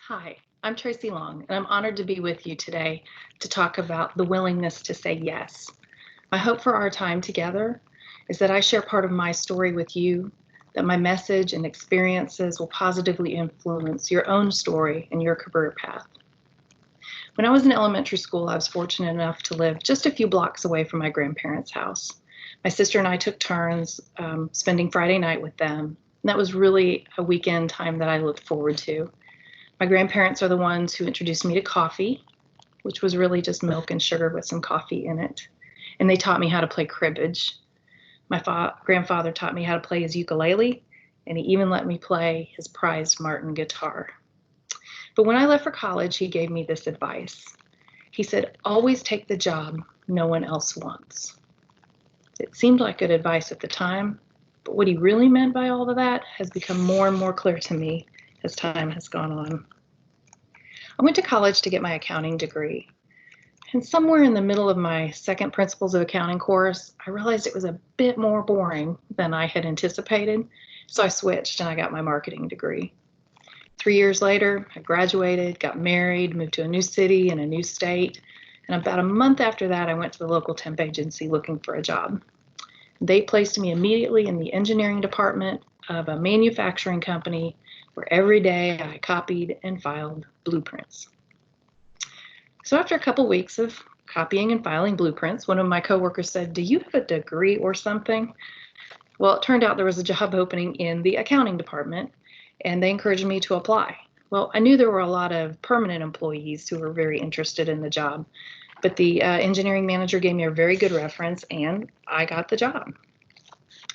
Hi, I'm Tracy Long, and I'm honored to be with you today to talk about the willingness to say yes. My hope for our time together is that I share part of my story with you, that my message and experiences will positively influence your own story and your career path. When I was in elementary school, I was fortunate enough to live just a few blocks away from my grandparents' house. My sister and I took turns spending Friday night with them, and that was really a weekend time that I looked forward to. My grandparents are the ones who introduced me to coffee, which was really just milk and sugar with some coffee in it. And they taught me how to play cribbage. My grandfather taught me how to play his ukulele, and he even let me play his prized Martin guitar. But when I left for college, he gave me this advice. He said, always take the job no one else wants. It seemed like good advice at the time, but what he really meant by all of that has become more and more clear to me as time has gone on. I went to college to get my accounting degree. And somewhere in the middle of my second Principles of Accounting course, I realized it was a bit more boring than I had anticipated. So I switched and I got my marketing degree. 3 years later, I graduated, got married, moved to a new city and a new state. And about a month after that, I went to the local temp agency looking for a job. They placed me immediately in the engineering department of a manufacturing company where every day I copied and filed blueprints. So after a couple weeks of copying and filing blueprints, one of my coworkers said, "Do you have a degree or something?" Well, it turned out there was a job opening in the accounting department, and they encouraged me to apply. Well, I knew there were a lot of permanent employees who were very interested in the job, but the engineering manager gave me a very good reference, and I got the job.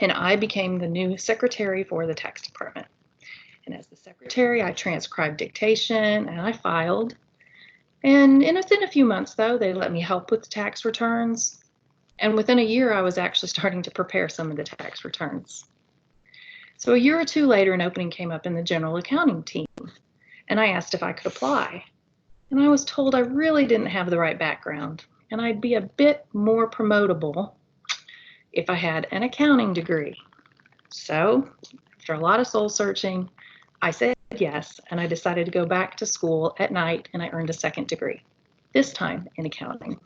And I became the new secretary for the tax department. And as the secretary, I transcribed dictation and I filed. And within a few months, though, they let me help with tax returns. And within a year, I was actually starting to prepare some of the tax returns. So a year or two later, an opening came up in the general accounting team. And I asked if I could apply. And I was told I really didn't have the right background. And I'd be a bit more promotable if I had an accounting degree. So after a lot of soul searching, I said yes, and I decided to go back to school at night, and I earned a second degree, this time in accounting.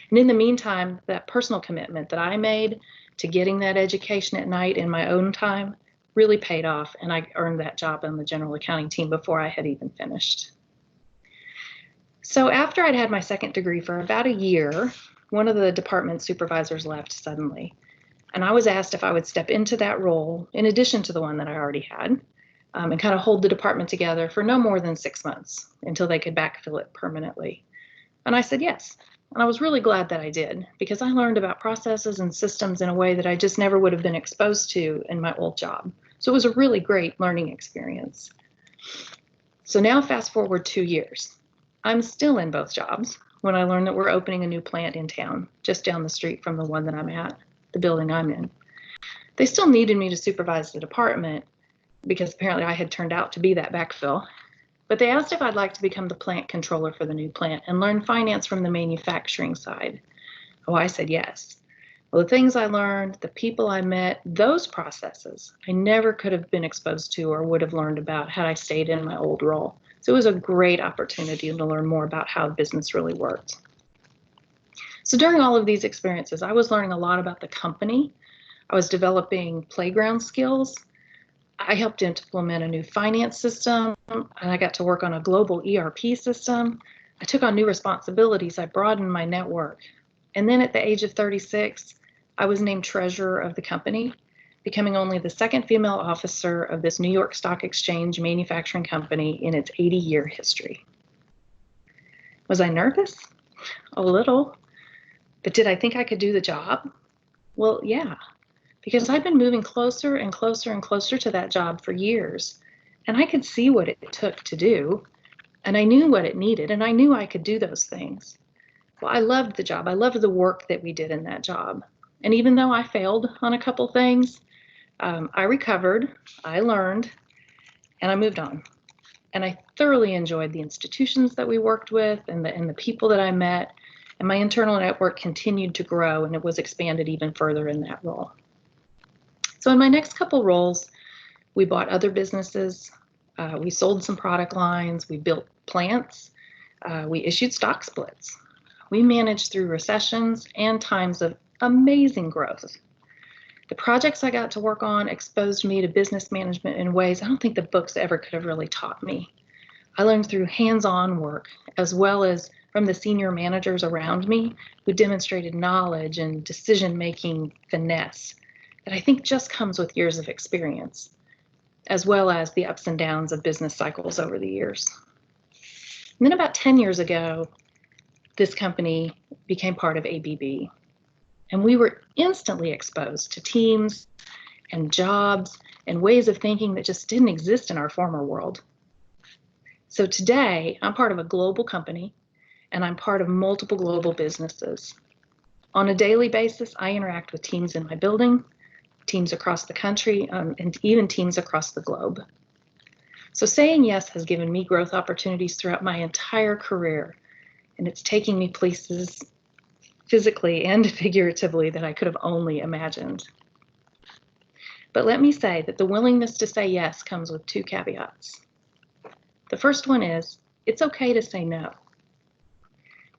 And in the meantime, that personal commitment that I made to getting that education at night in my own time really paid off, and I earned that job on the general accounting team before I had even finished. So after I'd had my second degree for about a year, one of the department supervisors left suddenly, and I was asked if I would step into that role in addition to the one that I already had. And kind of hold the department together for no more than 6 months until they could backfill it permanently. And I said yes. And I was really glad that I did, because I learned about processes and systems in a way that I just never would have been exposed to in my old job. So it was a really great learning experience. So now fast forward 2 years. I'm still in both jobs when I learned that we're opening a new plant in town, just down the street from the one that I'm at, the building I'm in. They still needed me to supervise the department, because apparently I had turned out to be that backfill. But they asked if I'd like to become the plant controller for the new plant and learn finance from the manufacturing side. Oh, I said yes. Well, the things I learned, the people I met, those processes, I never could have been exposed to or would have learned about had I stayed in my old role. So it was a great opportunity to learn more about how business really worked. So during all of these experiences, I was learning a lot about the company. I was developing playground skills. I helped implement a new finance system, and I got to work on a global ERP system. I took on new responsibilities. I broadened my network. And then at the age of 36, I was named treasurer of the company, becoming only the second female officer of this New York Stock Exchange manufacturing company in its 80-year history. Was I nervous? A little. But did I think I could do the job? Well, yeah. Because I'd been moving closer and closer and closer to that job for years. And I could see what it took to do. And I knew what it needed. And I knew I could do those things. Well, I loved the job. I loved the work that we did in that job. And even though I failed on a couple things, I recovered, I learned, and I moved on. And I thoroughly enjoyed the institutions that we worked with and the people that I met. And my internal network continued to grow, and it was expanded even further in that role. So in my next couple roles, we bought other businesses. We sold some product lines, we built plants, we issued stock splits. We managed through recessions and times of amazing growth. The projects I got to work on exposed me to business management in ways I don't think the books ever could have really taught me. I learned through hands-on work as well as from the senior managers around me who demonstrated knowledge and decision-making finesse that I think just comes with years of experience, as well as the ups and downs of business cycles over the years. And then about 10 years ago, this company became part of ABB. And we were instantly exposed to teams and jobs and ways of thinking that just didn't exist in our former world. So today, I'm part of a global company, and I'm part of multiple global businesses. On a daily basis, I interact with teams in my building, teams across the country, and even teams across the globe. So saying yes has given me growth opportunities throughout my entire career, and it's taking me places physically and figuratively that I could have only imagined. But let me say that the willingness to say yes comes with two caveats. The first one is, it's okay to say no.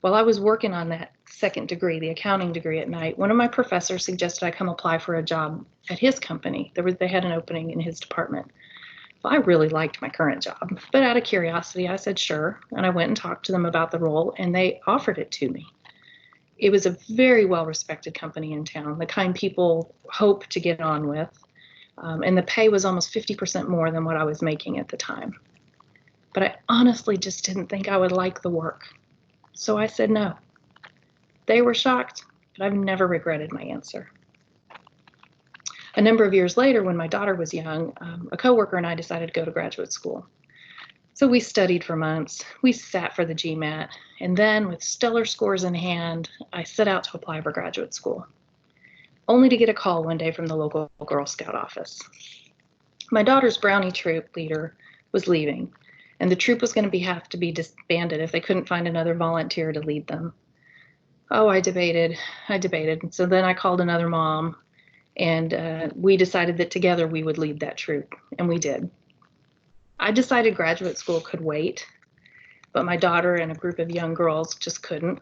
While I was working on that second degree, the accounting degree at night, one of my professors suggested I come apply for a job at his company. They had an opening in his department. Well, I really liked my current job, but out of curiosity, I said sure, and I went and talked to them about the role, and they offered it to me. It was a very well-respected company in town, the kind people hope to get on with, and the pay was almost 50% more than what I was making at the time. But I honestly just didn't think I would like the work, so I said no. They were shocked, but I've never regretted my answer. A number of years later, when my daughter was young, a coworker and I decided to go to graduate school. So we studied for months, we sat for the GMAT, and then with stellar scores in hand, I set out to apply for graduate school, only to get a call one day from the local Girl Scout office. My daughter's Brownie troop leader was leaving, and the troop was going to have to be disbanded if they couldn't find another volunteer to lead them. Oh, I debated. So then I called another mom, and we decided that together we would lead that troop, and we did. I decided graduate school could wait, but my daughter and a group of young girls just couldn't.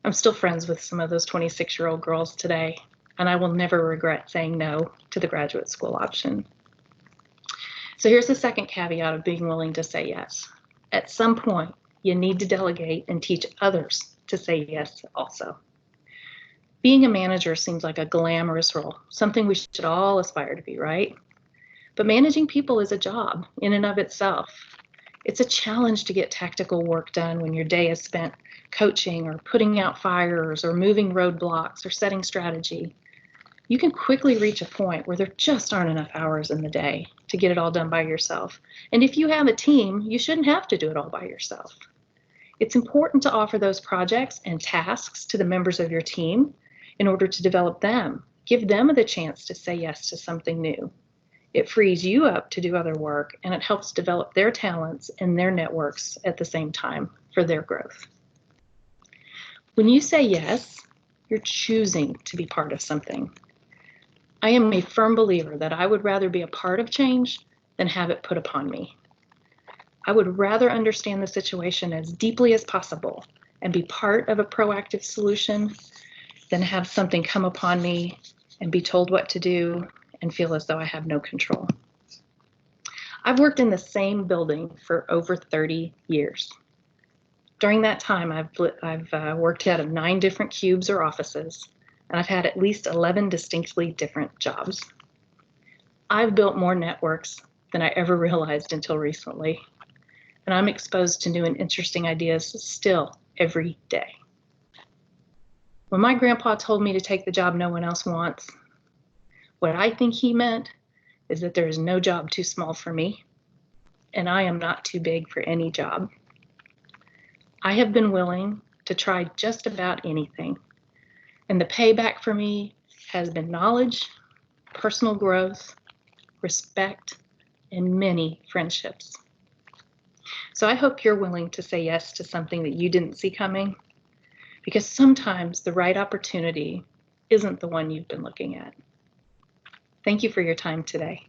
I'm still friends with some of those 26-year-old girls today, and I will never regret saying no to the graduate school option. So here's the second caveat of being willing to say yes. At some point, you need to delegate and teach others to say yes also. Being a manager seems like a glamorous role, something we should all aspire to be, right? But managing people is a job in and of itself. It's a challenge to get tactical work done when your day is spent coaching or putting out fires or moving roadblocks or setting strategy. You can quickly reach a point where there just aren't enough hours in the day to get it all done by yourself. And if you have a team, you shouldn't have to do it all by yourself. It's important to offer those projects and tasks to the members of your team in order to develop them. Give them the chance to say yes to something new. It frees you up to do other work, and it helps develop their talents and their networks at the same time for their growth. When you say yes, you're choosing to be part of something. I am a firm believer that I would rather be a part of change than have it put upon me. I would rather understand the situation as deeply as possible and be part of a proactive solution than have something come upon me and be told what to do and feel as though I have no control. I've worked in the same building for over 30 years. During that time, I've worked out of 9 different cubes or offices, and I've had at least 11 distinctly different jobs. I've built more networks than I ever realized until recently, and I'm exposed to new and interesting ideas still every day. When my grandpa told me to take the job no one else wants, what I think he meant is that there is no job too small for me, and I am not too big for any job. I have been willing to try just about anything, and the payback for me has been knowledge, personal growth, respect, and many friendships. So I hope you're willing to say yes to something that you didn't see coming, because sometimes the right opportunity isn't the one you've been looking at. Thank you for your time today.